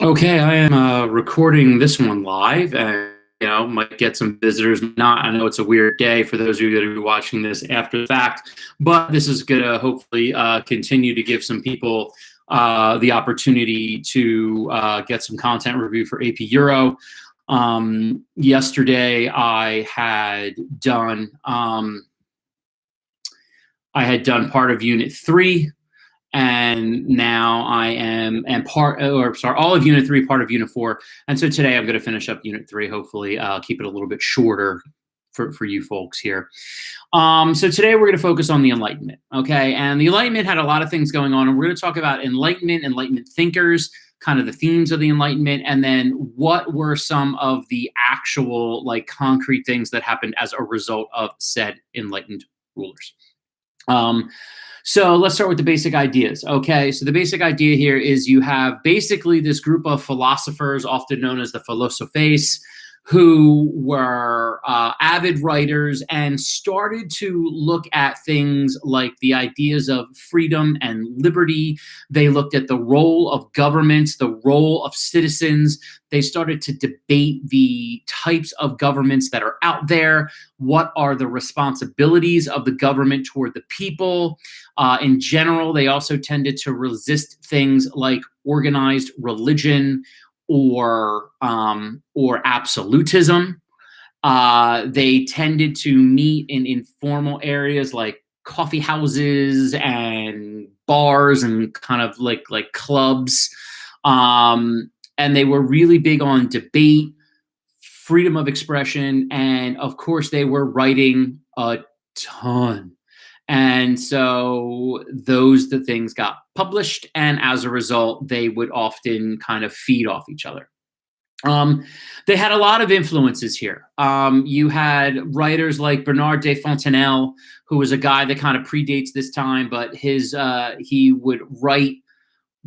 Okay, I am recording this one live, and might get some visitors. Not, I know it's a weird day for those of you that are watching this after the fact, but this is going to hopefully continue to give some people the opportunity to get some content review for AP Euro. Yesterday, I had done part of Unit 3. And now I am all of Unit 3, part of Unit 4. And so today I'm going to finish up Unit 3. Hopefully, keep it a little bit shorter for you folks here. So today we're going to focus on the Enlightenment, okay? And the Enlightenment had a lot of things going on, and we're going to talk about Enlightenment thinkers, kind of the themes of the Enlightenment, and then what were some of the actual, like, concrete things that happened as a result of said enlightened rulers. So let's start with the basic ideas. Okay, so the basic idea here is you have basically this group of philosophers, often known as the Philosophes, who were avid writers and started to look at things like the ideas of freedom and liberty. They looked at the role of governments, the role of citizens. They started to debate the types of governments that are out there. What are the responsibilities of the government toward the people? In general, they also tended to resist things like organized religion or absolutism. They tended to meet in informal areas like coffee houses and bars and kind of like clubs. And they were really big on debate, freedom of expression, and of course they were writing a ton. And so the things got published, and as a result, they would often kind of feed off each other. They had a lot of influences here. You had writers like Bernard de Fontenelle, who was a guy that kind of predates this time, but he would write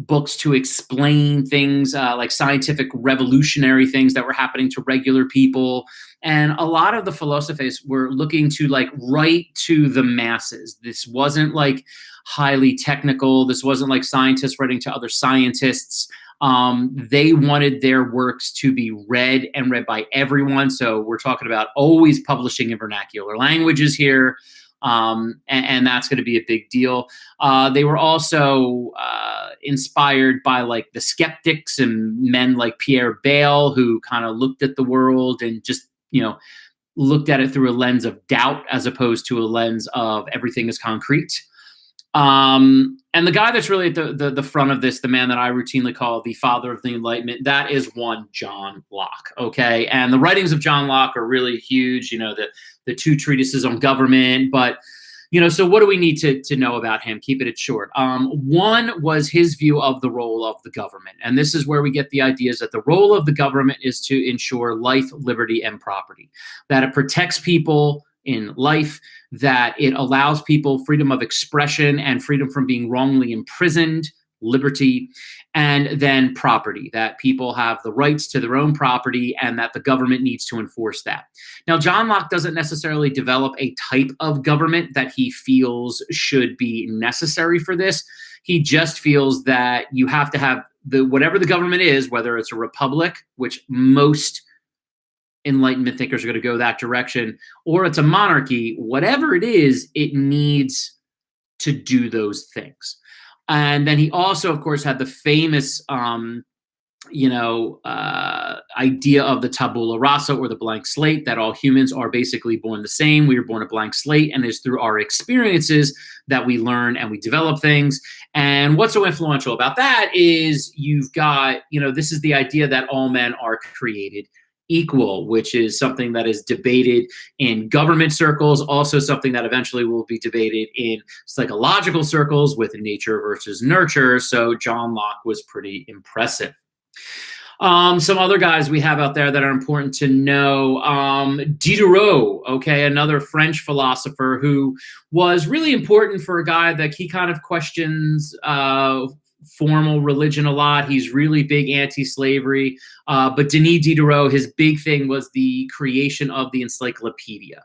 books to explain things like scientific revolutionary things that were happening to regular people. And a lot of the philosophers were looking to like write to the masses. This wasn't like highly technical. This wasn't like scientists writing to other scientists. They wanted their works to be read and read by everyone. So we're talking about always publishing in vernacular languages here. And that's going to be a big deal. They were also inspired by like the skeptics and men like Pierre Bayle, who kind of looked at the world and just, looked at it through a lens of doubt as opposed to a lens of everything is concrete. And the guy that's really at the front of this, the man that I routinely call the father of the Enlightenment, that is one John Locke. Okay. And the writings of John Locke are really huge, the two treatises on government, but so what do we need to know about him? Keeping it short. One was his view of the role of the government. And this is where we get the ideas that the role of the government is to ensure life, liberty, and property, that it protects people in life, that it allows people freedom of expression and freedom from being wrongly imprisoned, liberty, and then property, that people have the rights to their own property and that the government needs to enforce that. Now, John Locke doesn't necessarily develop a type of government that he feels should be necessary for this. He just feels that you have to have whatever the government is, whether it's a republic, which most Enlightenment thinkers are going to go that direction, or it's a monarchy, whatever it is, it needs to do those things. And then he also, of course, had the famous, idea of the tabula rasa, or the blank slate, that all humans are basically born the same. We are born a blank slate, and it's through our experiences that we learn and we develop things. And what's so influential about that is you've got, this is the idea that all men are created equal, which is something that is debated in government circles, also something that eventually will be debated in psychological circles with nature versus nurture. So John Locke was pretty impressive. Some other guys we have out there that are important to know. Diderot, okay, another French philosopher who was really important for a guy that he kind of questions formal religion a lot. He's really big anti-slavery. But Denis Diderot, his big thing was the creation of the encyclopedia.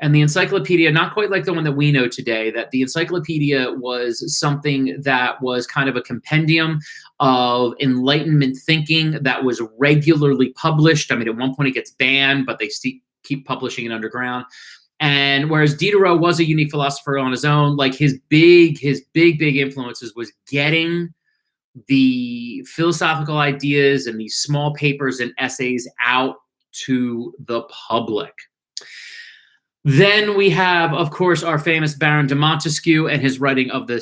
And the encyclopedia, not quite like the one that we know today, that the encyclopedia was something that was kind of a compendium of Enlightenment thinking that was regularly published. I mean, at one point it gets banned, but they keep publishing it underground. And whereas Diderot was a unique philosopher on his own, like his big influences was getting the philosophical ideas and these small papers and essays out to the public. Then we have, of course, our famous Baron de Montesquieu and his writing of the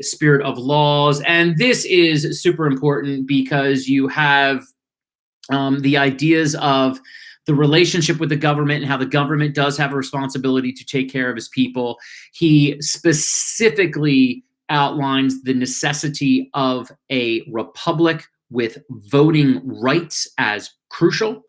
Spirit of Laws. And this is super important because you have the ideas of the relationship with the government and how the government does have a responsibility to take care of his people. He specifically outlines the necessity of a republic with voting rights as crucial.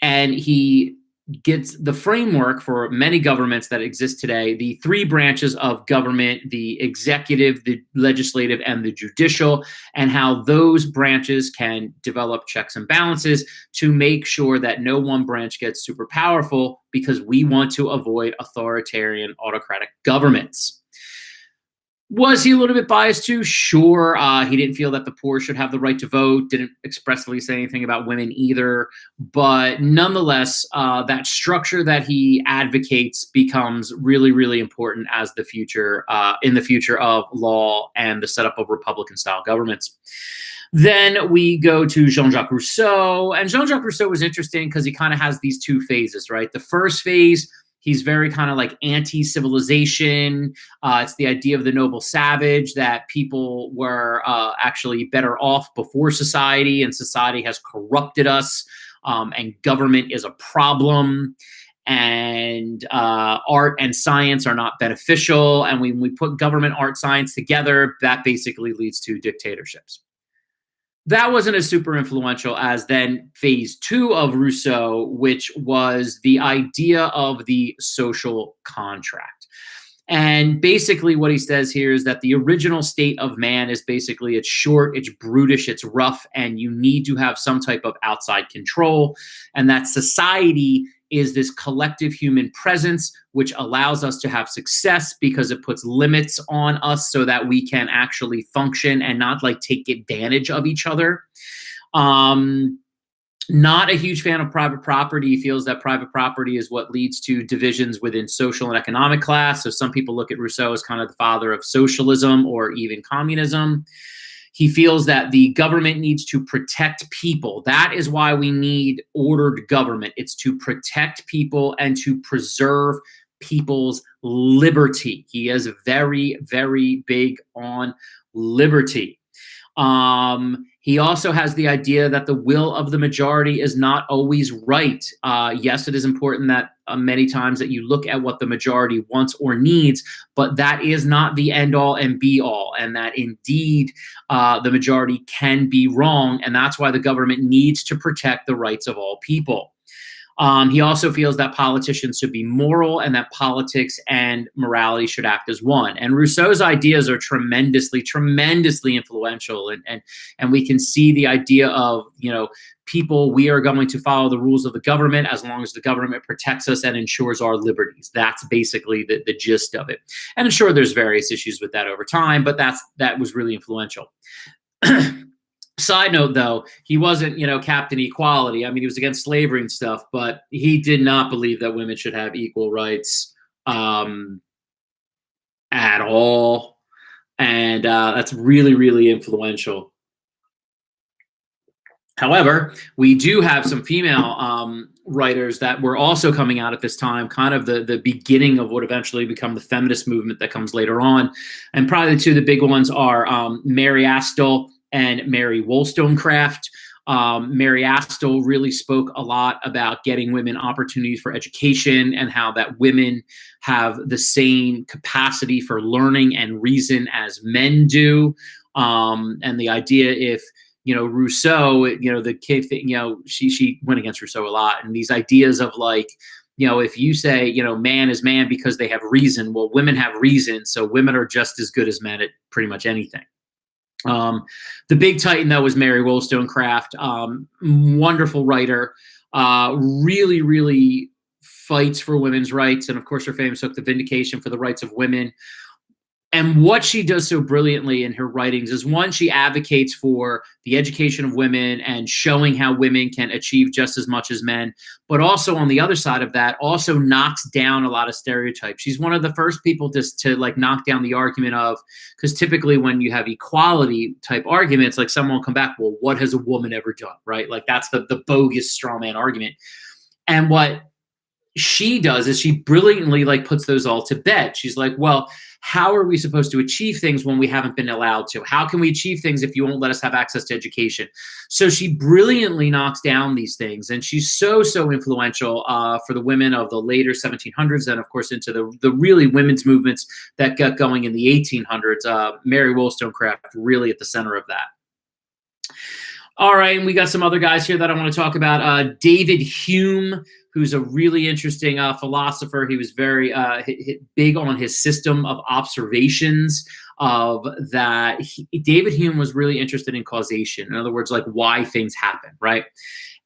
And he gets the framework for many governments that exist today, the three branches of government, the executive, the legislative, and the judicial, and how those branches can develop checks and balances to make sure that no one branch gets super powerful, because we want to avoid authoritarian, autocratic governments. Was he a little bit biased too? Sure. He didn't feel that the poor should have the right to vote, didn't expressly say anything about women either. But nonetheless, that structure that he advocates becomes really, really important as the future, in the future of law and the setup of Republican-style governments. Then we go to Jean-Jacques Rousseau. And Jean-Jacques Rousseau was interesting because he kind of has these two phases, right? The first phase, he's very kind of like anti-civilization. It's the idea of the noble savage, that people were actually better off before society, and society has corrupted us, and government is a problem, and art and science are not beneficial. And when we put government, art, science together, that basically leads to dictatorships. That wasn't as super influential as then phase two of Rousseau, which was the idea of the social contract. And basically what he says here is that the original state of man is basically, it's short, it's brutish, it's rough, and you need to have some type of outside control. And that society is this collective human presence which allows us to have success because it puts limits on us so that we can actually function and not like take advantage of each other. Not a huge fan of private property. He feels that private property is what leads to divisions within social and economic class. So some people look at Rousseau as kind of the father of socialism or even communism. He feels that the government needs to protect people. That is why we need ordered government. It's to protect people and to preserve people's liberty. He is very, very big on liberty. He also has the idea that the will of the majority is not always right. Yes, it is important that many times that you look at what the majority wants or needs, but that is not the end all and be all, and that indeed the majority can be wrong, and that's why the government needs to protect the rights of all people. He also feels that politicians should be moral and that politics and morality should act as one. And Rousseau's ideas are tremendously, tremendously influential. And we can see the idea of, people, we are going to follow the rules of the government as long as the government protects us and ensures our liberties. That's basically the gist of it. And I'm sure there's various issues with that over time, but that was really influential. Side note, though, he wasn't, Captain Equality. I mean, he was against slavery and stuff, but he did not believe that women should have equal rights at all. And that's really, really influential. However, we do have some female writers that were also coming out at this time, kind of the beginning of what eventually become the feminist movement that comes later on. And probably the two of the big ones are Mary Astell and Mary Wollstonecraft. Mary Astell really spoke a lot about getting women opportunities for education and how that women have the same capacity for learning and reason as men do. And the idea if, Rousseau, the kid, she went against Rousseau a lot. And these ideas of like, if you say, man is man because they have reason, well, women have reason. So women are just as good as men at pretty much anything. The big titan, though, was Mary Wollstonecraft. Wonderful writer, really, really fights for women's rights. And of course, her famous book, The Vindication for the Rights of Women. And what she does so brilliantly in her writings is, one, she advocates for the education of women and showing how women can achieve just as much as men. But also on the other side of that, also knocks down a lot of stereotypes. She's one of the first people to like knock down the argument of, because typically when you have equality type arguments, like someone will come back, well, what has a woman ever done, right? Like that's the bogus straw man argument. And what she does is she brilliantly like puts those all to bed. She's like, well, how are we supposed to achieve things when we haven't been allowed to? How can we achieve things if you won't let us have access to education? So she brilliantly knocks down these things, and she's so influential for the women of the later 1700s, and of course into the really women's movements that got going in the 1800s. Mary Wollstonecraft really at the center of that. All right, and we got some other guys here that I want to talk about. David Hume, who's a really interesting philosopher. He was very big on his system of observations of that. David Hume was really interested in causation. In other words, like why things happen, right?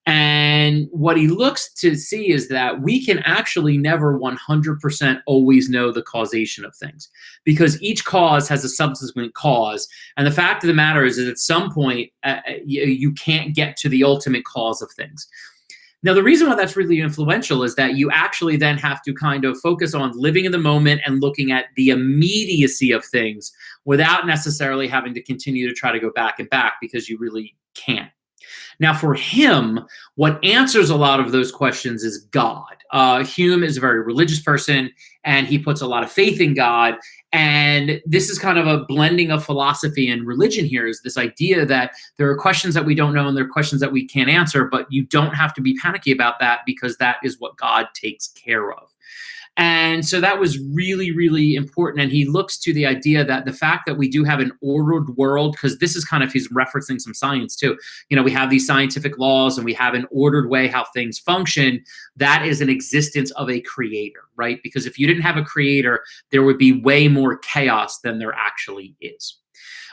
And what he looks to see is that we can actually never 100% always know the causation of things, because each cause has a subsequent cause. And the fact of the matter is that at some point, you can't get to the ultimate cause of things. Now, the reason why that's really influential is that you actually then have to kind of focus on living in the moment and looking at the immediacy of things without necessarily having to continue to try to go back and back, because you really can't. Now, for him, what answers a lot of those questions is God. Hume is a very religious person, and he puts a lot of faith in God. And this is kind of a blending of philosophy and religion here, is this idea that there are questions that we don't know and there are questions that we can't answer, but you don't have to be panicky about that, because that is what God takes care of. And so that was really, really important. And he looks to the idea that the fact that we do have an ordered world, because this is kind of, he's referencing some science too. You know, we have these scientific laws and we have an ordered way how things function. That is an existence of a creator, right? Because if you didn't have a creator, there would be way more chaos than there actually is.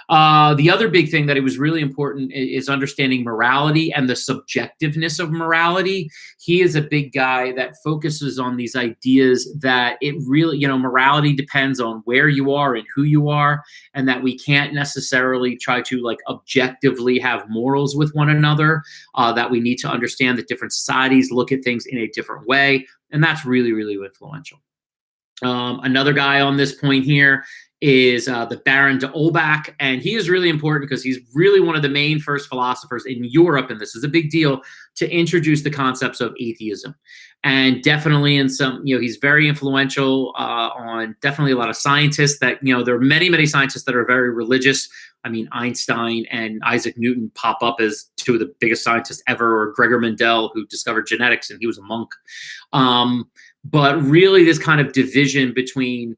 The other big thing that it was really important is understanding morality and the subjectiveness of morality. He is a big guy that focuses on these ideas that it really, you know, morality depends on where you are and who you are, and that we can't necessarily try to like objectively have morals with one another, that we need to understand that different societies look at things in a different way. And that's really, really influential. Another guy on this point here is the Baron de Olbach, and he is really important because he's really one of the main first philosophers in Europe, and this is a big deal, to introduce the concepts of atheism. And definitely in some, you know, he's very influential on definitely a lot of scientists that, you know, there are many, many scientists that are very religious. I mean, Einstein and Isaac Newton pop up as two of the biggest scientists ever, or Gregor Mendel, who discovered genetics, and he was a monk. But really this kind of division between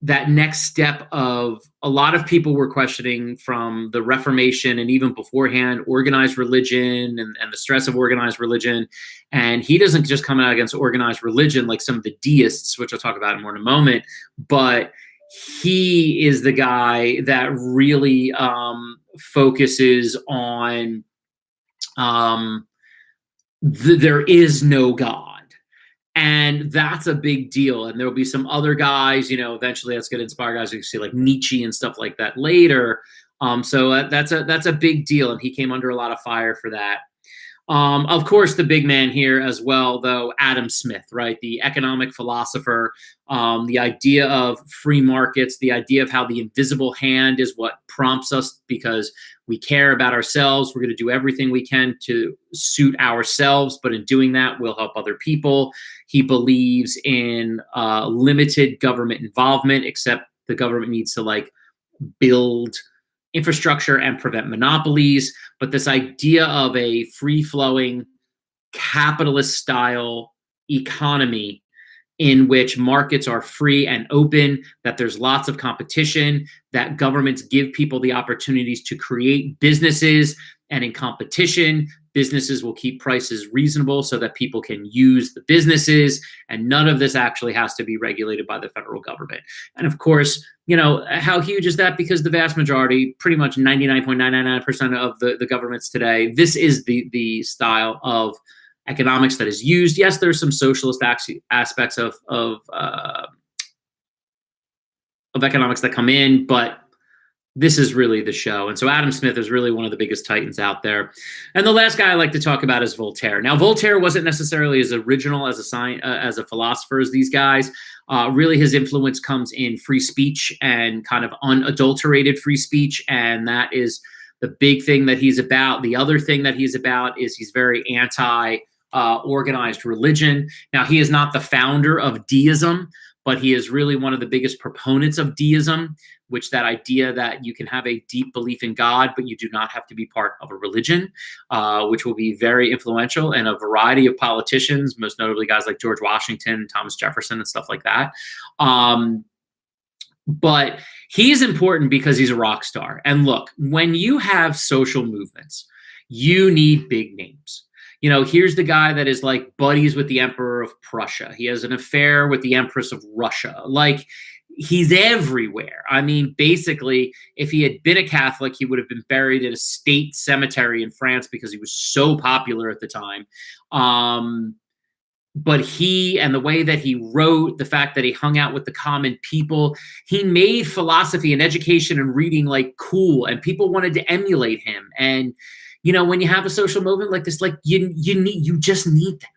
that next step of, a lot of people were questioning from the Reformation and even beforehand organized religion and the stress of organized religion. And he doesn't just come out against organized religion like some of the deists, which I'll talk about more in a moment, but he is the guy that really focuses on there is no God. And that's a big deal. And there'll be some other guys, you know, eventually that's going to inspire guys. You see like Nietzsche and stuff like that later. So that's a big deal. And he came under a lot of fire for that. Of course, the big man here as well, though, Adam Smith, right? The economic philosopher, the idea of free markets, the idea of how the invisible hand is what prompts us because we care about ourselves. We're going to do everything we can to suit ourselves, but in doing that, we'll help other people. He believes in limited government involvement, except the government needs to like build infrastructure and prevent monopolies. But this idea of a free-flowing capitalist-style economy in which markets are free and open, that there's lots of competition, that governments give people the opportunities to create businesses, and in competition, businesses will keep prices reasonable so that people can use the businesses, and none of this actually has to be regulated by the federal government. And of course, how huge is that? Because the vast majority, pretty much 99.999% of the governments today, this is the style of economics that is used. Yes, there's some socialist aspects of economics that come in, but this is really the show. And so Adam Smith is really one of the biggest titans out there. And the last guy I like to talk about is Voltaire. Now, Voltaire wasn't necessarily as original as a philosopher as these guys. Really, his influence comes in free speech and kind of unadulterated free speech. And that is the big thing that he's about. The other thing that he's about is he's very anti-organized religion. Now, he is not the founder of deism, but he is really one of the biggest proponents of deism, which that idea that you can have a deep belief in God, but you do not have to be part of a religion, which will be very influential in a variety of politicians, most notably guys like George Washington, Thomas Jefferson, and stuff like that. But he's important because he's a rock star. And look, when you have social movements, you need big names. Here's the guy that is like buddies with the Emperor of Prussia. He has an affair with the Empress of Russia. Like, he's everywhere. I mean, basically, if he had been a Catholic, he would have been buried in a state cemetery in France because he was so popular at the time. But he, and the way that he wrote, the fact that he hung out with the common people, he made philosophy and education and reading like cool, and people wanted to emulate him. And when you have a social movement like this, like you just need that.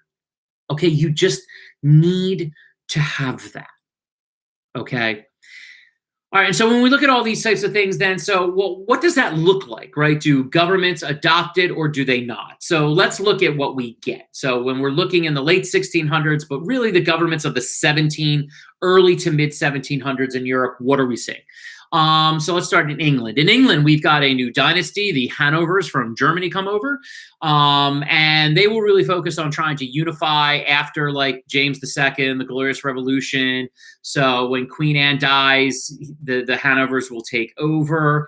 Okay, you just need to have that. Okay. All right. And so when we look at all these types of things, then, what does that look like, right? Do governments adopt it or do they not? So let's look at what we get. So when we're looking in the late 1600s, but really the governments of the early to mid 1700s in Europe, what are we seeing? So let's start in England. In England, we've got a new dynasty. The Hanovers from Germany come over, and they will really focus on trying to unify after like James II, the Glorious Revolution. So when Queen Anne dies, the Hanovers will take over.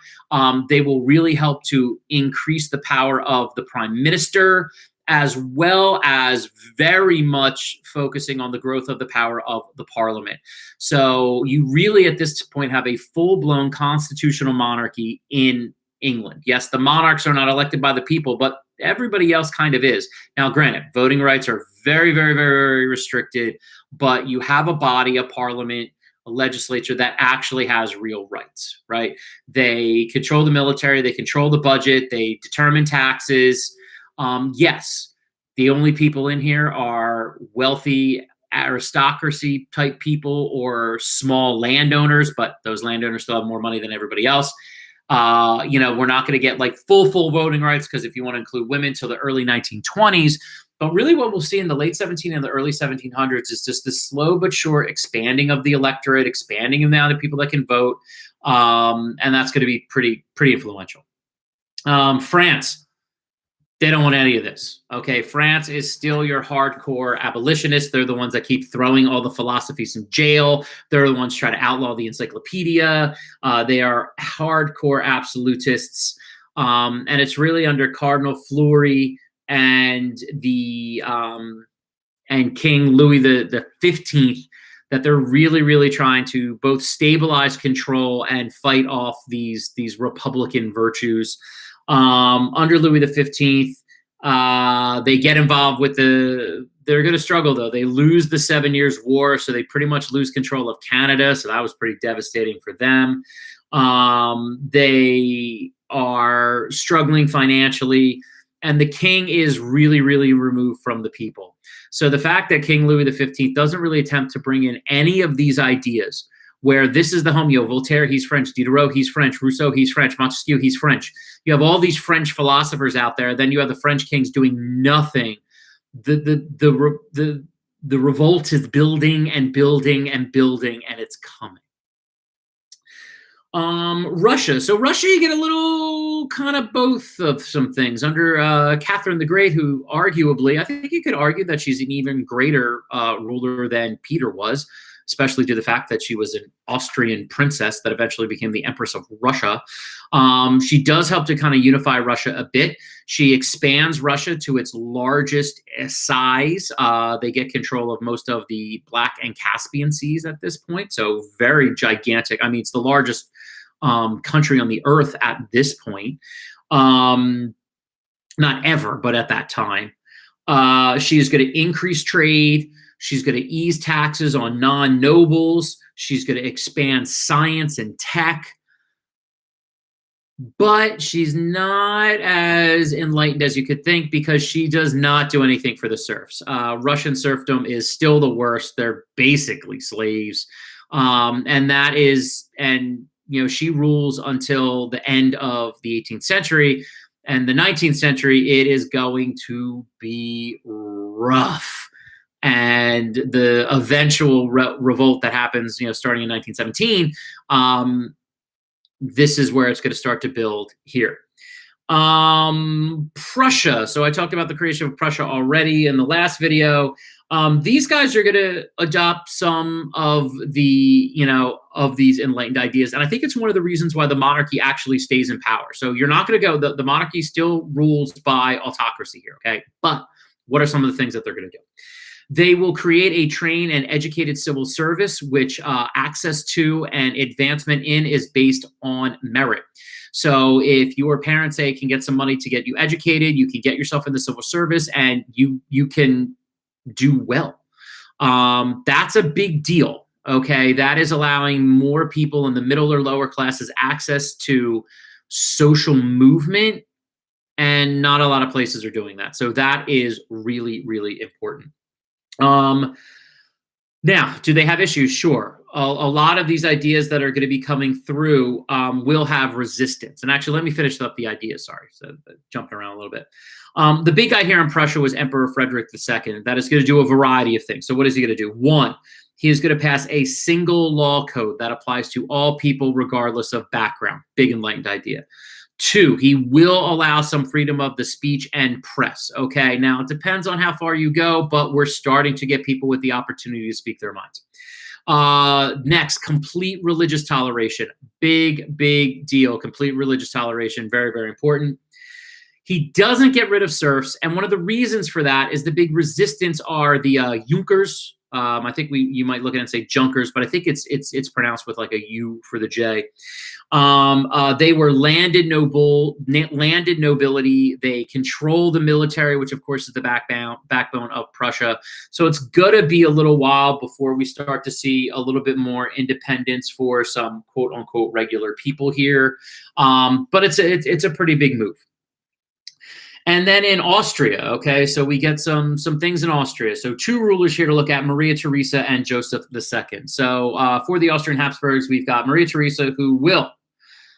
They will really help to increase the power of the prime minister, as well as very much focusing on the growth of the power of the parliament. So you really, at this point, have a full-blown constitutional monarchy in England. Yes, the monarchs are not elected by the people, but everybody else kind of is. Now, granted, voting rights are very, very, very restricted, but you have a body, a parliament, a legislature that actually has real rights, right? They control the military, they control the budget, they determine taxes. Yes, the only people in here are wealthy aristocracy type people or small landowners, but those landowners still have more money than everybody else. We're not going to get like full voting rights, because if you want to include women, till the early 1920s. But really what we'll see in the late 17 and the early 1700s is just this slow but sure expanding of the electorate, expanding of the amount of people that can vote. And that's going to be pretty influential. France. They don't want any of this. Okay, France is still your hardcore abolitionists. They're the ones that keep throwing all the philosophies in jail. They're the ones trying to outlaw the encyclopedia. They are hardcore absolutists. And it's really under Cardinal Fleury and and King Louis the 15th that they're really trying to both stabilize control and fight off these Republican virtues. Under Louis XV, they get involved with they're going to struggle though. They lose the 7 Years' War, so they pretty much lose control of Canada. So that was pretty devastating for them. They are struggling financially, and the king is really removed from the people. So the fact that King Louis XV doesn't really attempt to bring in any of these ideas, where this is the home, Voltaire, he's French, Diderot, he's French, Rousseau, he's French, Montesquieu, he's French. You have all these French philosophers out there. Then you have the French kings doing nothing. The revolt is building, and it's coming. Russia. So Russia, you get a little kind of both of some things. Under Catherine the Great, who arguably, I think you could argue that she's an even greater ruler than Peter was. especially due to the fact that she was an Austrian princess that eventually became the Empress of Russia. She does help to kind of unify Russia a bit. She expands Russia to its largest size. They get control of most of the Black and Caspian Seas at this point, so very gigantic. I mean, it's the largest country on the earth at this point. Not ever, but at that time. She is going to increase trade. She's going to ease taxes on non-nobles. She's going to expand science and tech. But she's not as enlightened as you could think, because she does not do anything for the serfs. Russian serfdom is still the worst. They're basically slaves. She rules until the end of the 18th century. And the 19th century, it is going to be rough. And the eventual revolt that happens, starting in 1917, this is where it's going to start to build here. Prussia. So I talked about the creation of Prussia already in the last video. These guys are going to adopt some of the, of these enlightened ideas. And I think it's one of the reasons why the monarchy actually stays in power. So you're not going to go, the monarchy still rules by autocracy here, okay? But what are some of the things that they're going to do? They will create a trained and educated civil service, which access to and advancement in is based on merit. So if your parents say can get some money to get you educated, you can get yourself in the civil service and you can do well. That's a big deal. Okay, that is allowing more people in the middle or lower classes access to social movement, and not a lot of places are doing that. So that is really, really important. Now, do they have issues? Sure. A lot of these ideas that are going to be coming through will have resistance. And actually, let me finish up the ideas. Sorry, so jumping around a little bit. The big guy here in Prussia was Emperor Frederick II. That is going to do a variety of things. So what is he going to do? One, he is going to pass a single law code that applies to all people regardless of background. Big enlightened idea. Two, he will allow some freedom of the speech and press. Okay, now it depends on how far you go, but we're starting to get people with the opportunity to speak their minds. Next, complete religious toleration. Big, big deal. Complete religious toleration. Very, very important. He doesn't get rid of serfs, and one of the reasons for that is the big resistance are the Junkers. I think you might look at it and say Junkers, but I think it's pronounced with like a U for the J. They were landed nobility. They control the military, which of course is the backbone of Prussia. So it's gonna be a little while before we start to see a little bit more independence for some quote unquote regular people here. But it's a pretty big move. And then in Austria, okay, so we get some things in Austria. So two rulers here to look at, Maria Theresa and Joseph II. So for the Austrian Habsburgs, we've got Maria Theresa, who will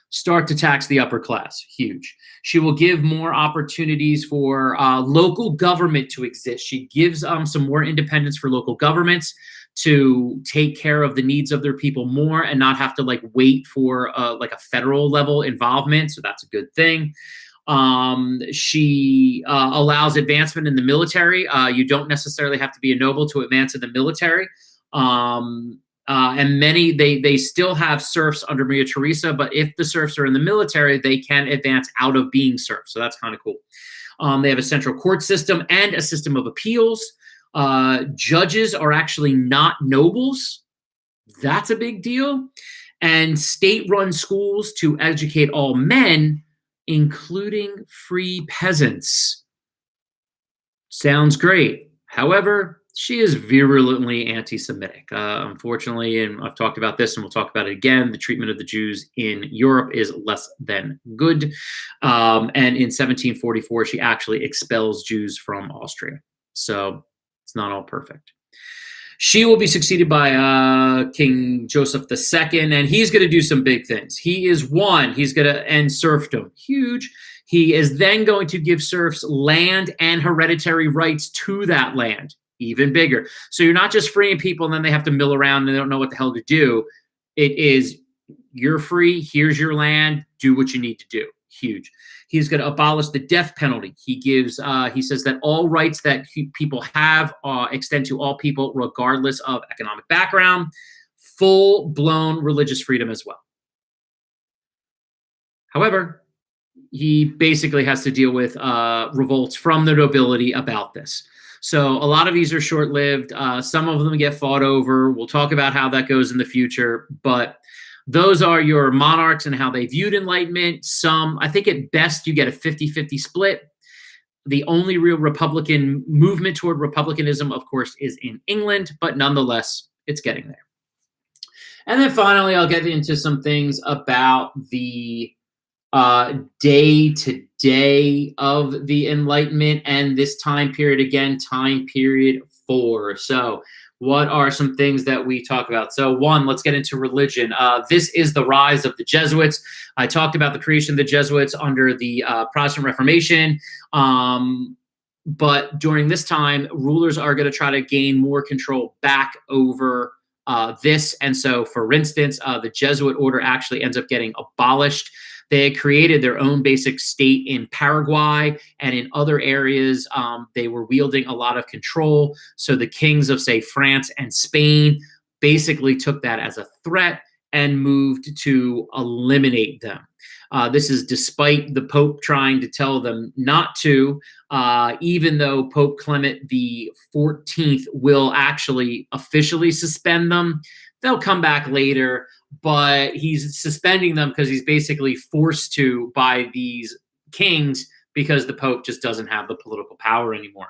start to tax the upper class. Huge. She will give more opportunities for local government to exist. She gives some more independence for local governments to take care of the needs of their people more and not have to like wait for like a federal level involvement. So that's a good thing. She allows advancement in the military. You don't necessarily have to be a noble to advance in the military. And many, they still have serfs under Maria Theresa, but if the serfs are in the military, they can advance out of being serfs. So that's kind of cool. They have a central court system and a system of appeals. Judges are actually not nobles. That's a big deal. And state-run schools to educate all men, including free peasants. Sounds great. However, she is virulently anti-Semitic. Unfortunately, and I've talked about this and we'll talk about it again, the treatment of the Jews in Europe is less than good. And in 1744, she actually expels Jews from Austria. So it's not all perfect. She will be succeeded by King Joseph II, and he's going to do some big things. He's going to end serfdom. Huge. He is then going to give serfs land and hereditary rights to that land. Even bigger. So you're not just freeing people and then they have to mill around and they don't know what the hell to do. It is, you're free, here's your land, do what you need to do. huge. He's going to abolish the death penalty. He says that all rights that people have extend to all people, regardless of economic background. Full-blown religious freedom as well. However, he basically has to deal with revolts from the nobility about this. So a lot of these are short-lived. Some of them get fought over. We'll talk about how that goes in the future. But those are your monarchs and how they viewed Enlightenment. Some, I think at best, you get a 50-50 split. The only real Republican movement toward republicanism, of course, is in England. But nonetheless, it's getting there. And then finally, I'll get into some things about the day-to-day of the Enlightenment and this time period, again, time period 4. So what are some things that we talk about? So 1, let's get into religion. This is the rise of the Jesuits. I talked about the creation of the Jesuits under the Protestant Reformation. But during this time, rulers are going to try to gain more control back over this. And so, for instance, the Jesuit order actually ends up getting abolished. They had created their own basic state in Paraguay, and in other areas, they were wielding a lot of control. So the kings of, say, France and Spain basically took that as a threat and moved to eliminate them. This is despite the Pope trying to tell them not to, even though Pope Clement the 14th will actually officially suspend them. They'll come back later, but he's suspending them because he's basically forced to by these kings because the Pope just doesn't have the political power anymore.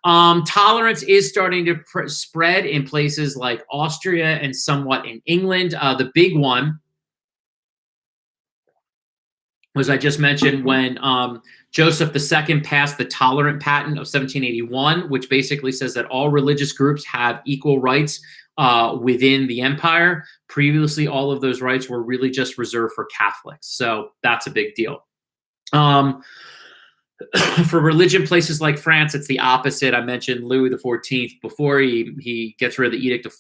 Tolerance is starting to spread in places like Austria and somewhat in England. The big one was, I just mentioned, when Joseph II passed the Tolerant Patent of 1781, which basically says that all religious groups have equal rights within the empire. Previously, all of those rights were really just reserved for Catholics. So that's a big deal. For religion, places like France, it's the opposite. I mentioned Louis XIV before. He gets rid of the Edict of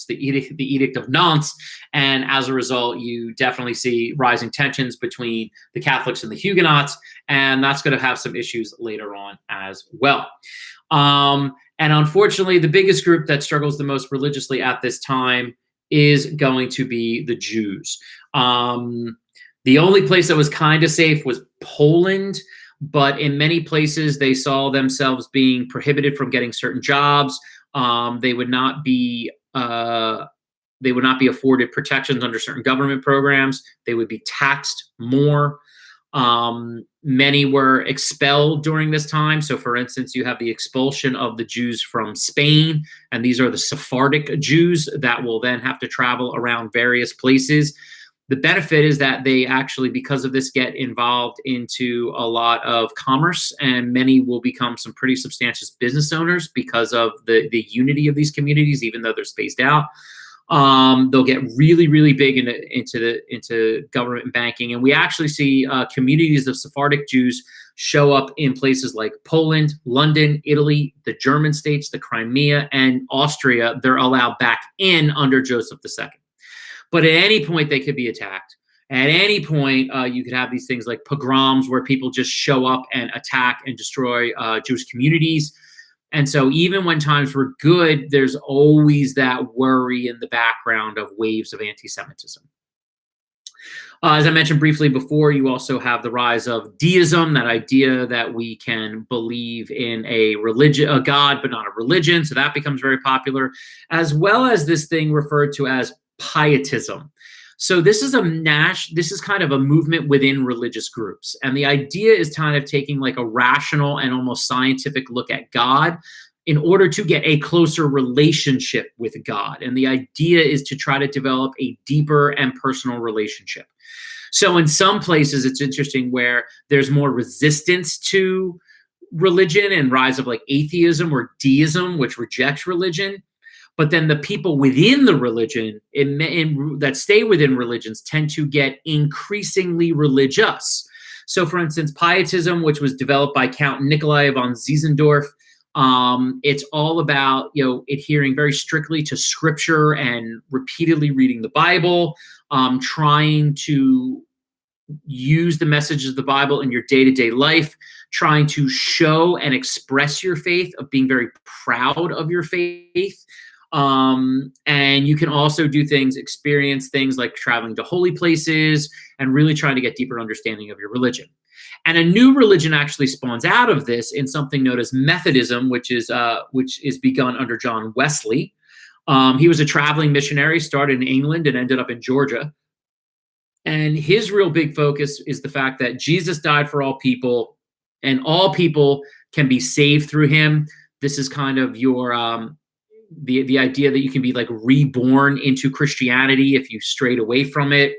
the Edict of Nantes, and as a result, you definitely see rising tensions between the Catholics and the Huguenots, and that's going to have some issues later on as well. And unfortunately, the biggest group that struggles the most religiously at this time is going to be the Jews. The only place that was kind of safe was Poland. But in many places, they saw themselves being prohibited from getting certain jobs. They would not be afforded protections under certain government programs. They would be taxed more. Many were expelled during this time. So, for instance, you have the expulsion of the Jews from Spain, and these are the Sephardic Jews that will then have to travel around various places. The benefit is that they actually, because of this, get involved into a lot of commerce, and many will become some pretty substantial business owners because of the unity of these communities, even though they're spaced out. They'll get really, really big into government and banking. And we actually see communities of Sephardic Jews show up in places like Poland, London, Italy, the German states, the Crimea, and Austria. They're allowed back in under Joseph II. But at any point, they could be attacked. At any point, you could have these things like pogroms where people just show up and attack and destroy Jewish communities. And so even when times were good, there's always that worry in the background of waves of anti-Semitism. As I mentioned briefly before, you also have the rise of deism, that idea that we can believe in a religion, a God, but not a religion. So that becomes very popular, as well as this thing referred to as pietism. So this is kind of a movement within religious groups. And the idea is kind of taking like a rational and almost scientific look at God in order to get a closer relationship with God. And the idea is to try to develop a deeper and personal relationship. So in some places, it's interesting where there's more resistance to religion and rise of like atheism or deism, which rejects religion. But then the people within the religion that stay within religions tend to get increasingly religious. So, for instance, pietism, which was developed by Count Nikolai von Zinzendorf, it's all about adhering very strictly to scripture and repeatedly reading the Bible, trying to use the messages of the Bible in your day-to-day life, trying to show and express your faith, of being very proud of your faith. And you can also do things, experience things like traveling to holy places and really trying to get deeper understanding of your religion. And a new religion actually spawns out of this in something known as Methodism, which is begun under John Wesley. He was a traveling missionary, started in England and ended up in Georgia. And his real big focus is the fact that Jesus died for all people, and all people can be saved through him. This is kind of your the idea that you can be like reborn into Christianity if you strayed away from it.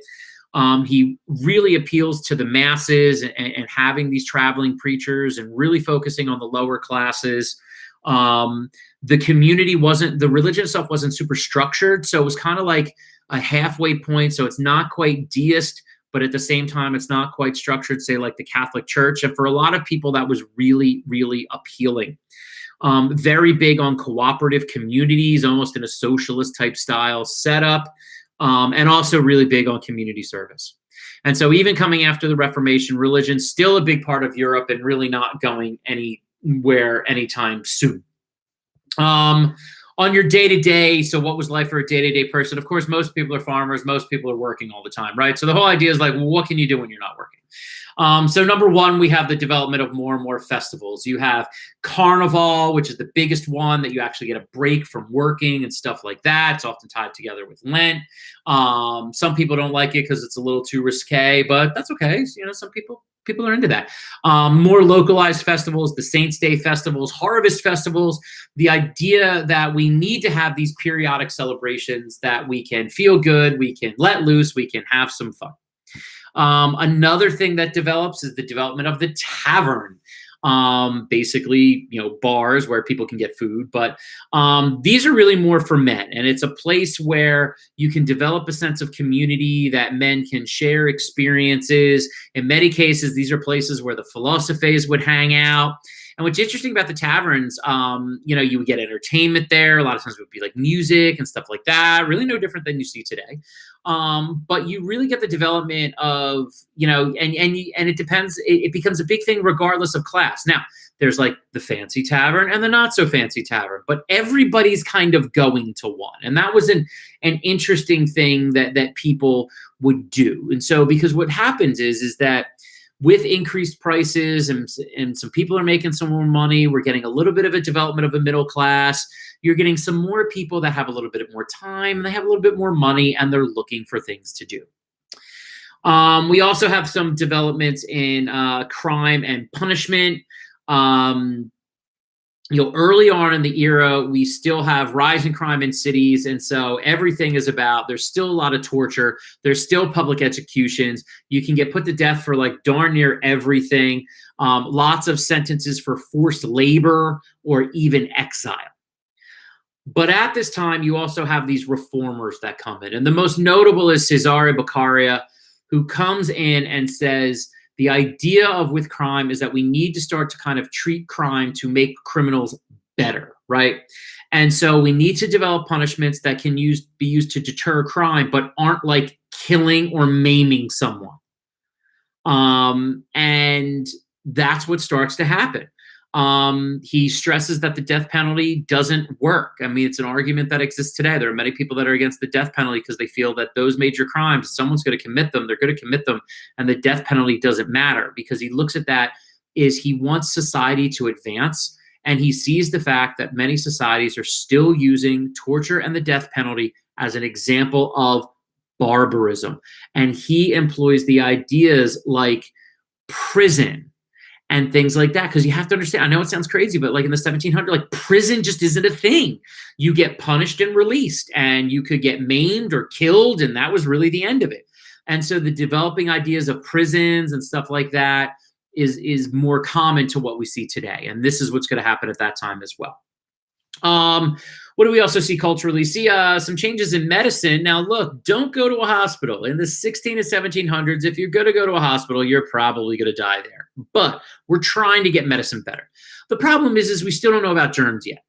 He really appeals to the masses and having these traveling preachers and really focusing on the lower classes. The community the religion itself wasn't super structured, so it was kind of like a halfway point. So it's not quite deist, but at the same time, it's not quite structured, say, like the Catholic Church. And for a lot of people, that was really, really appealing. Very big on cooperative communities, almost in a socialist type style setup, and also really big on community service. And so even coming after the Reformation, religion's still a big part of Europe and really not going anywhere anytime soon. On your day-to-day, so what was life for a day-to-day person? Of course, most people are farmers. Most people are working all the time, right? So the whole idea is like, well, what can you do when you're not working? So number one, we have the development of more and more festivals. You have Carnival, which is the biggest one, that you actually get a break from working and stuff like that. It's often tied together with Lent. Some people don't like it because it's a little too risque, but that's okay. So, some people are into that. More localized festivals, the Saints' Day festivals, harvest festivals, the idea that we need to have these periodic celebrations that we can feel good, we can let loose, we can have some fun. Another thing that develops is the development of the tavern. Basically, bars where people can get food, but these are really more for men, and it's a place where you can develop a sense of community, that men can share experiences. In many cases, these are places where the philosophers would hang out. And what's interesting about the taverns, you would get entertainment there. A lot of times it would be like music and stuff like that. Really no different than you see today. But you really get the development of, and it depends. It becomes a big thing regardless of class. Now, there's like the fancy tavern and the not so fancy tavern, but everybody's kind of going to one. And that was an interesting thing that people would do. And so, because what happens is that with increased prices and some people are making some more money, we're getting a little bit of a development of a middle class. You're getting some more people that have a little bit more time, and they have a little bit more money, and they're looking for things to do. We also have some developments in crime and punishment. Early on in the era, we still have rising crime in cities. And so everything is there's still a lot of torture. There's still public executions. You can get put to death for like darn near everything. Lots of sentences for forced labor or even exile. But at this time, you also have these reformers that come in. And the most notable is Cesare Beccaria, who comes in and says, the idea with crime is that we need to start to kind of treat crime to make criminals better, right? And so we need to develop punishments that can be used to deter crime, but aren't like killing or maiming someone. And that's what starts to happen. He stresses that the death penalty doesn't work. I mean, it's an argument that exists today. There are many people that are against the death penalty because they feel that those major crimes, someone's going to commit them, they're going to commit them, and the death penalty doesn't matter, because he looks at that is he wants society to advance, and he sees the fact that many societies are still using torture and the death penalty as an example of barbarism. And he employs the ideas like prison and things like that, because you have to understand, I know it sounds crazy, but like in the 1700s, like prison just isn't a thing. You get punished and released, and you could get maimed or killed, and that was really the end of it. And so the developing ideas of prisons and stuff like that is more common to what we see today. And this is what's going to happen at that time as well. What do we also see culturally? See some changes in medicine. Now, look, don't go to a hospital. In the 16 and 1700s, if you're going to go to a hospital, you're probably going to die there. But we're trying to get medicine better. The problem is we still don't know about germs yet.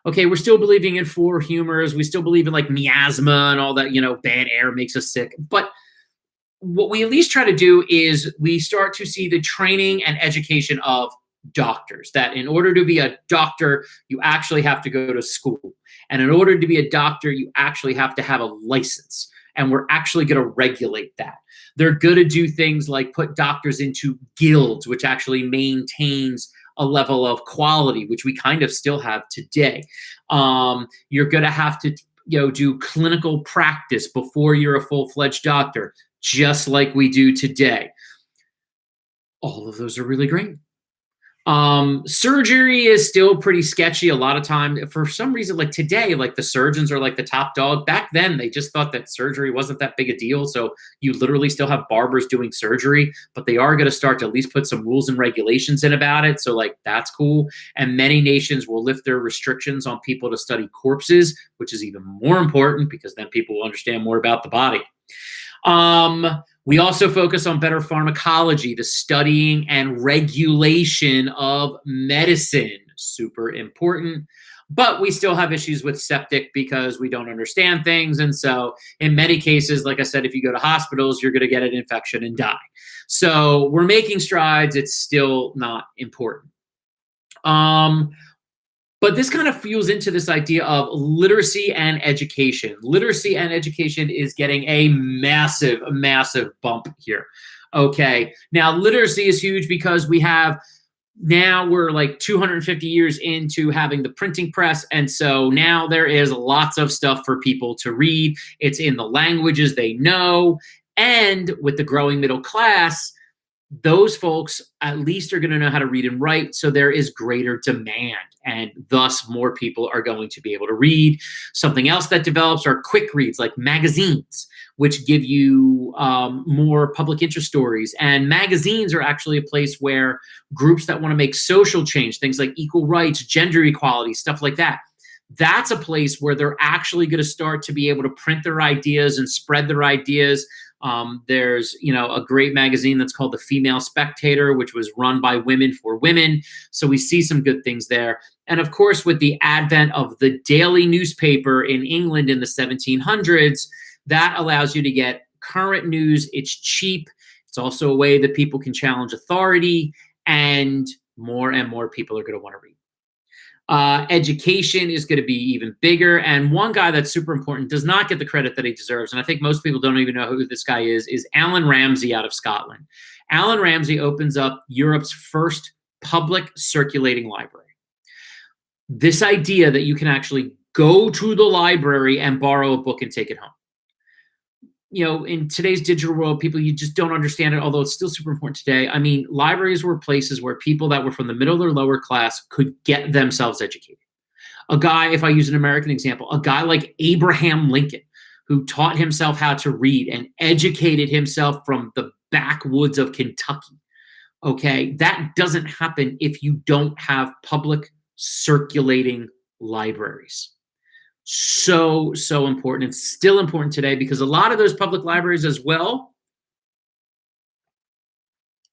Okay, we're still believing in four humors. We still believe in like miasma and all that, bad air makes us sick. But what we at least try to do is we start to see the training and education of doctors, that in order to be a doctor, you actually have to go to school. And in order to be a doctor, you actually have to have a license. And we're actually going to regulate that. They're going to do things like put doctors into guilds, which actually maintains a level of quality, which we kind of still have today. You're going to have to do clinical practice before you're a full-fledged doctor, just like we do today. All of those are really great. Surgery is still pretty sketchy a lot of time. For some reason, like today, like the surgeons are like the top dog. Back then, they just thought that surgery wasn't that big a deal. So you literally still have barbers doing surgery, but they are going to start to at least put some rules and regulations in about it. So like, that's cool. And many nations will lift their restrictions on people to study corpses, which is even more important because then people will understand more about the body. We also focus on better pharmacology, the studying and regulation of medicine. Super important. But we still have issues with septic because we don't understand things. And so in many cases, like I said, if you go to hospitals, you're going to get an infection and die. So we're making strides. It's still not important. But this kind of fuels into this idea of literacy and education. Literacy and education is getting a massive, massive bump here. Okay, now literacy is huge because we're like 250 years into having the printing press. And so now there is lots of stuff for people to read. It's in the languages they know. And with the growing middle class, those folks at least are going to know how to read and write. So there is greater demand, and thus more people are going to be able to read. Something else that develops are quick reads like magazines, which give you more public interest stories. And magazines are actually a place where groups that want to make social change, things like equal rights, gender equality, stuff like that, that's a place where they're actually going to start to be able to print their ideas and spread their ideas. There's, a great magazine that's called The Female Spectator, which was run by women for women. So we see some good things there. And of course, with the advent of the daily newspaper in England in the 1700s, that allows you to get current news. It's cheap. It's also a way that people can challenge authority, and more people are going to want to read. Education is going to be even bigger. And one guy that's super important, does not get the credit that he deserves, and I think most people don't even know who this guy is Alan Ramsey out of Scotland. Alan Ramsey opens up Europe's first public circulating library. This idea that you can actually go to the library and borrow a book and take it home. In today's digital world, people, you just don't understand it, although it's still super important today. I mean, libraries were places where people that were from the middle or lower class could get themselves educated. A guy, if I use an American example, a guy like Abraham Lincoln, who taught himself how to read and educated himself from the backwoods of Kentucky. Okay, that doesn't happen if you don't have public circulating libraries. So important. It's still important today because a lot of those public libraries as well,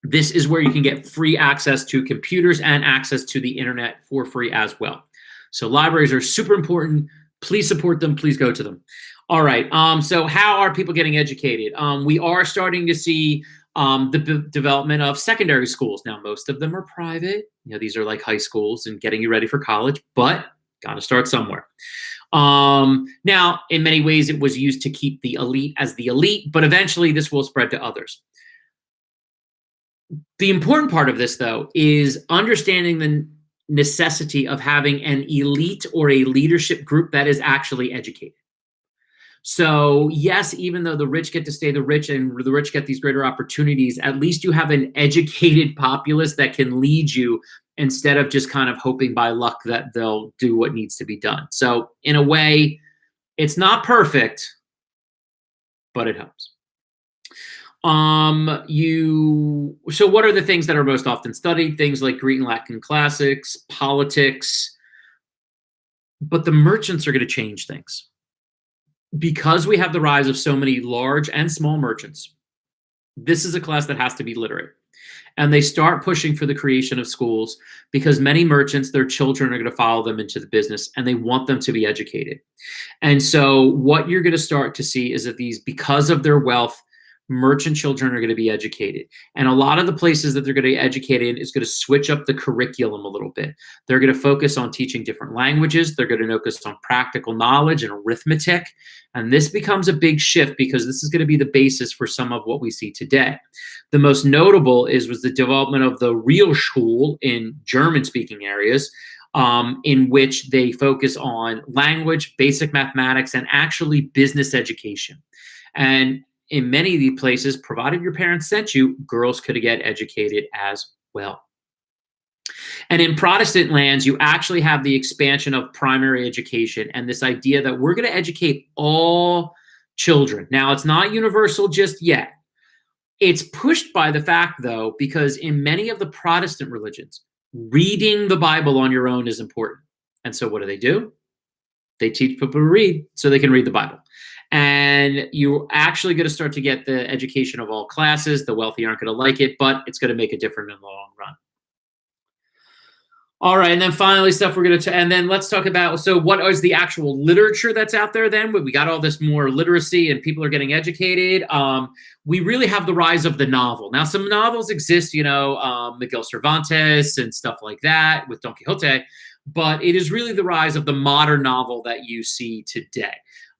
this is where you can get free access to computers and access to the internet for free as well. So libraries are super important. Please support them. Please go to them. All right. So how are people getting educated? We are starting to see the development of secondary schools. Now, most of them are private. These are like high schools and getting you ready for college, but got to start somewhere. Now, in many ways, it was used to keep the elite as the elite, but eventually this will spread to others. The important part of this, though, is understanding the necessity of having an elite or a leadership group that is actually educated. So yes, even though the rich get to stay the rich and the rich get these greater opportunities, at least you have an educated populace that can lead you instead of just kind of hoping by luck that they'll do what needs to be done. So in a way, it's not perfect, but it helps. So what are the things that are most often studied? Things like Greek and Latin classics, politics, but the merchants are going to change things. Because we have the rise of so many large and small merchants, this is a class that has to be literate. And they start pushing for the creation of schools because many merchants, their children are going to follow them into the business and they want them to be educated. And so what you're going to start to see is that these, because of their wealth, merchant children are going to be educated. And a lot of the places that they're going to be educated in is going to switch up the curriculum a little bit. They're going to focus on teaching different languages. They're going to focus on practical knowledge and arithmetic. And this becomes a big shift because this is going to be the basis for some of what we see today. The most notable was the development of the Realschule in German-speaking areas, in which they focus on language, basic mathematics, and actually business education. And in many of these places, provided your parents sent you, girls could get educated as well. And in Protestant lands, you actually have the expansion of primary education and this idea that we're going to educate all children. Now, it's not universal just yet. It's pushed by the fact, though, because in many of the Protestant religions, reading the Bible on your own is important. And so what do? They teach people to read so they can read the Bible. And you're actually going to start to get the education of all classes. The wealthy aren't going to like it, but it's going to make a difference in the long run. All right, and then finally stuff we're going to, and then let's talk about, so what is the actual literature that's out there then? We got all this more literacy and people are getting educated. We really have the rise of the novel. Now, some novels exist, Miguel Cervantes and stuff like that with Don Quixote, but it is really the rise of the modern novel that you see today.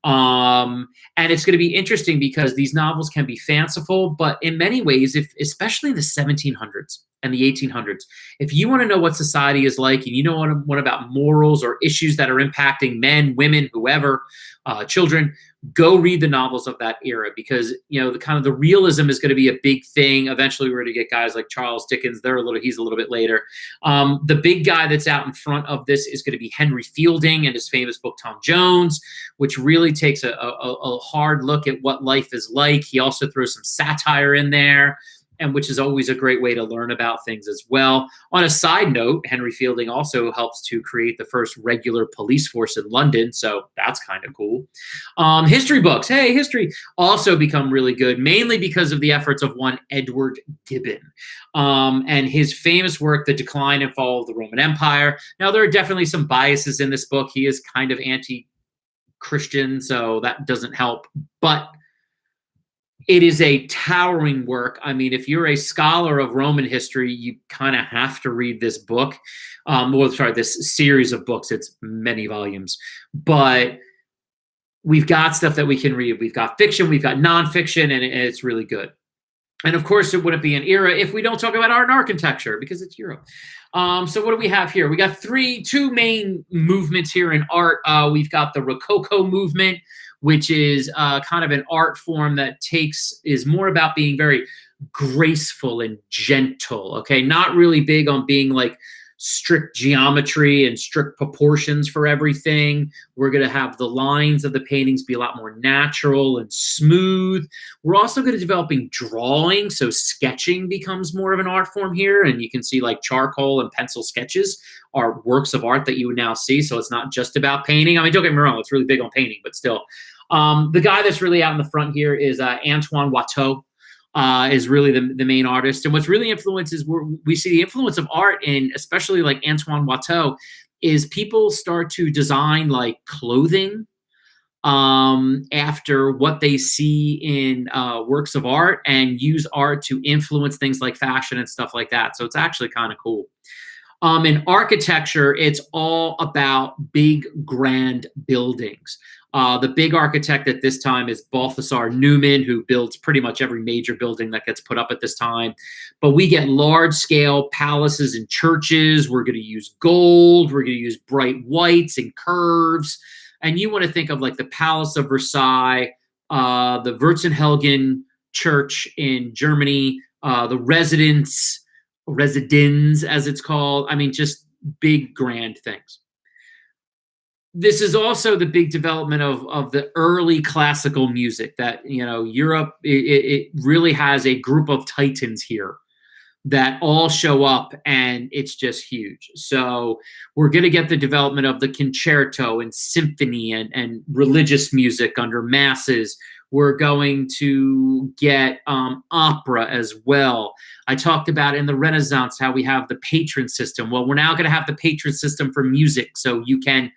And it's going to be interesting because these novels can be fanciful, but in many ways, especially in the 1700s and the 1800s, if you want to know what society is like and you don't want to know about morals or issues that are impacting men, women, whoever, children, go read the novels of that era because, the kind of the realism is going to be a big thing. Eventually, we're going to get guys like Charles Dickens. He's a little bit later. The big guy that's out in front of this is going to be Henry Fielding and his famous book, Tom Jones, which really takes a hard look at what life is like. He also throws some satire in there, and which is always a great way to learn about things as well. On a side note, Henry Fielding also helps to create the first regular police force in London, so that's kind of cool. History books, history also become really good, mainly because of the efforts of one Edward Gibbon and his famous work, The Decline and Fall of the Roman Empire. Now, there are definitely some biases in this book. He is kind of anti-Christian, so that doesn't help, but it is a towering work. I mean, if you're a scholar of Roman history, you kind of have to read this book. This series of books. It's many volumes. But we've got stuff that we can read. We've got fiction, we've got nonfiction, and it's really good. And of course, it wouldn't be an era if we don't talk about art and architecture because it's Europe. So what do we have here? We got two main movements here in art. We've got the Rococo movement, which is kind of an art form that is more about being very graceful and gentle, okay? Not really big on being like strict geometry and strict proportions for everything. We're going to have the lines of the paintings be a lot more natural and smooth. We're also going to developing drawing, so sketching becomes more of an art form here, and you can see like charcoal and pencil sketches are works of art that you would now see, so it's not just about painting. I mean, don't get me wrong, it's really big on painting, but still. The guy that's really out in the front here is Antoine Watteau. Is really the main artist. And what's really influences, we see the influence of art in, especially like Antoine Watteau, is people start to design like clothing after what they see in works of art and use art to influence things like fashion and stuff like that. So it's actually kind of cool. In architecture, it's all about big, grand buildings. The big architect at this time is Balthasar Neumann, who builds pretty much every major building that gets put up at this time. But we get large-scale palaces and churches. We're going to use gold. We're going to use bright whites and curves. And you want to think of like the Palace of Versailles, the Wurzelhelgen Church in Germany, the Residence as it's called. I mean, just big, grand things. This is also the big development of the early classical music that, Europe, it really has a group of titans here that all show up, and it's just huge. So we're going to get the development of the concerto and symphony and religious music under masses. We're going to get opera as well. I talked about in the Renaissance how we have the patron system. Well, we're now going to have the patron system for music, so you can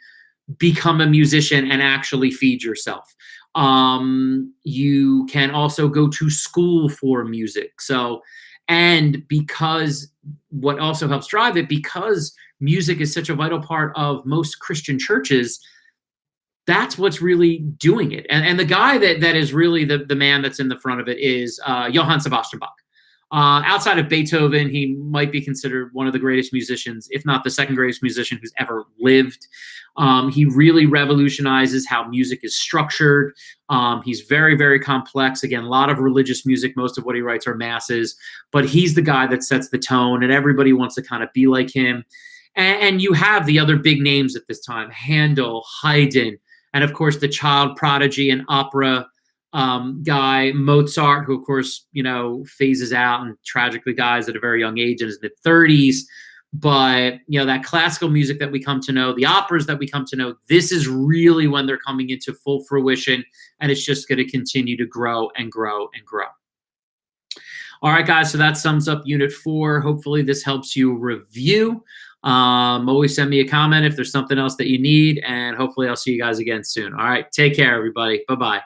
become a musician and actually feed yourself. You can also go to school for music. So, and because what also helps drive it, because music is such a vital part of most Christian churches, that's what's really doing it. And the guy that is really the man that's in the front of it is Johann Sebastian Bach. Outside of Beethoven, he might be considered one of the greatest musicians, if not the second greatest musician who's ever lived. He really revolutionizes how music is structured. He's very, very complex. Again, a lot of religious music. Most of what he writes are masses, but he's the guy that sets the tone, and everybody wants to kind of be like him. And you have the other big names at this time: Handel, Haydn, and of course the child prodigy and opera guy Mozart, who of course phases out and tragically dies at a very young age in his mid-30s. But that classical music that we come to know, the operas that we come to know, this is really when they're coming into full fruition, and it's just going to continue to grow and grow and grow. All right, guys, so that sums up Unit 4. Hopefully this helps you review. Always send me a comment if there's something else that you need, and hopefully I'll see you guys again soon. All right, take care, everybody. Bye-bye.